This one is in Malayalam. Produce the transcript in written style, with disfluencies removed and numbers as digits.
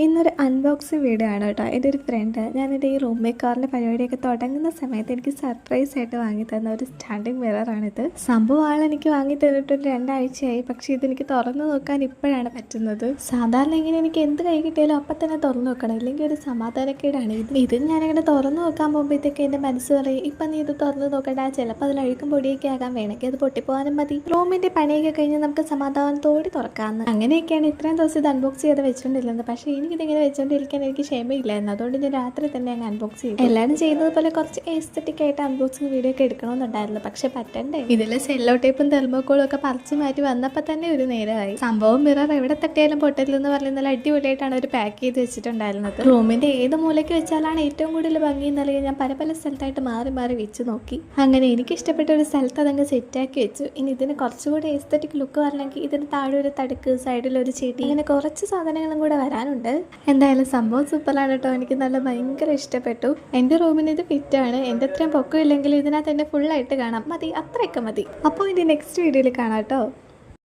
ഇന്നൊരു അൺബോക്സിങ് വീഡിയോ ആണ് കേട്ടോ. എൻ്റെ ഒരു ഫ്രണ്ട് ഞാനെൻ്റെ ഈ റൂം മേക്കറിൻ്റെ പരിപാടിയൊക്കെ തുടങ്ങുന്ന സമയത്ത് എനിക്ക് സർപ്രൈസ് ആയിട്ട് വാങ്ങി തന്ന ഒരു സ്റ്റാൻഡിങ് മിററാണിത്. സംഭവം ആളെനിക്ക് വാങ്ങി തന്നിട്ട് 2 ആഴ്ചയായി. പക്ഷേ ഇതെനിക്ക് തുറന്നു നോക്കാൻ ഇപ്പോഴാണ് പറ്റുന്നത്. സാധാരണ ഇങ്ങനെ എനിക്ക് എന്ത് കൈ കിട്ടിയാലും അപ്പം തന്നെ തുറന്നു നോക്കണം, ഇല്ലെങ്കിൽ ഒരു സമാധാനക്കേടാണ്. ഇത് ഞാനിങ്ങനെ തുറന്നു നോക്കാൻ പോകുമ്പോഴത്തേക്ക് എൻ്റെ മനസ്സ് പറയും, ഇപ്പം നീ ഇത് തുറന്നു നോക്കണ്ട, ചിലപ്പോൾ അതിൽ അഴുക്കും പൊടിയൊക്കെ ആകാൻ, വേണമെങ്കിൽ അത് പൊട്ടിപ്പോകാനും മതി, റൂമിൻ്റെ പണിയൊക്കെ കഴിഞ്ഞ് നമുക്ക് സമാധാനത്തോടെ തുറക്കാമെന്ന്. അങ്ങനെയൊക്കെയാണ് ഇത്രയും ദിവസം ഇത് അൺബോക്സ് ചെയ്ത് വെച്ചുകൊണ്ടിരുന്നത്. പക്ഷേ എനിക്കിതിങ്ങനെ വെച്ചുകൊണ്ടിരിക്കാൻ എനിക്ക് ക്ഷമയില്ലായിരുന്നു. അതുകൊണ്ട് ഞാൻ രാത്രി തന്നെ അങ്ങ് അൺബോക്സ് ചെയ്തു. എല്ലാവരും ചെയ്യുന്നത് പോലെ കുറച്ച് എസ്തെറ്റിക് ആയിട്ട് അൺബോക്സിങ് വീഡിയോ ഒക്കെ എടുക്കണമെന്നുണ്ടായിരുന്നു. പക്ഷെ പറ്റണ്ടേ, ഇതിൽ സെല്ലോ ടേപ്പും തെർമോക്കോളും ഒക്കെ പറിച്ചു മാറ്റി വന്നപ്പോൾ തന്നെ ഒരു നേരമായി. സംഭവം മിറർ എവിടെ തട്ടിയാലും പൊട്ടത്തില്ലെന്ന് പറഞ്ഞ് നല്ല അടിപൊളിയായിട്ടാണ് അവർ പാക്ക് ചെയ്ത് വെച്ചിട്ടുണ്ടായിരുന്നത്. റൂമിന്റെ ഏത് മൂലയ്ക്ക് വെച്ചാലാണ് ഏറ്റവും കൂടുതൽ ഭംഗി എന്നറിയാൻ ഞാൻ പല സ്ഥലത്തായിട്ട് മാറി മാറി വെച്ച് നോക്കി. അങ്ങനെ എനിക്ക് ഇഷ്ടപ്പെട്ട ഒരു സ്ഥലത്ത് അതങ്ങ് സെറ്റാക്കി വെച്ചു. ഇനി ഇതിന് കുറച്ചുകൂടി എസ്തെറ്റിക് ലുക്ക് വരണമെങ്കിൽ ഇതിന് താഴെ ഒരു തടുക്ക്, സൈഡിൽ ഒരു ചെടി, ഇങ്ങനെ കുറച്ച് സാധനങ്ങളും കൂടെ വരാനുണ്ട്. എന്തായാലും സംഭവം സൂപ്പറാണ് കേട്ടോ. എനിക്ക് നല്ല ഭയങ്കര ഇഷ്ടപ്പെട്ടു. എൻ്റെ റൂമിന് ഇത് ഫിറ്റാണ്. എൻ്റെ അത്രയും പൊക്കമില്ലെങ്കിൽ ഇതിനകത്ത് എന്നെ ഫുള്ളായിട്ട് കാണാം. മതി, അത്രയൊക്കെ മതി. അപ്പോൾ ഇനി നെക്സ്റ്റ് വീഡിയോയിൽ കാണാം കേട്ടോ.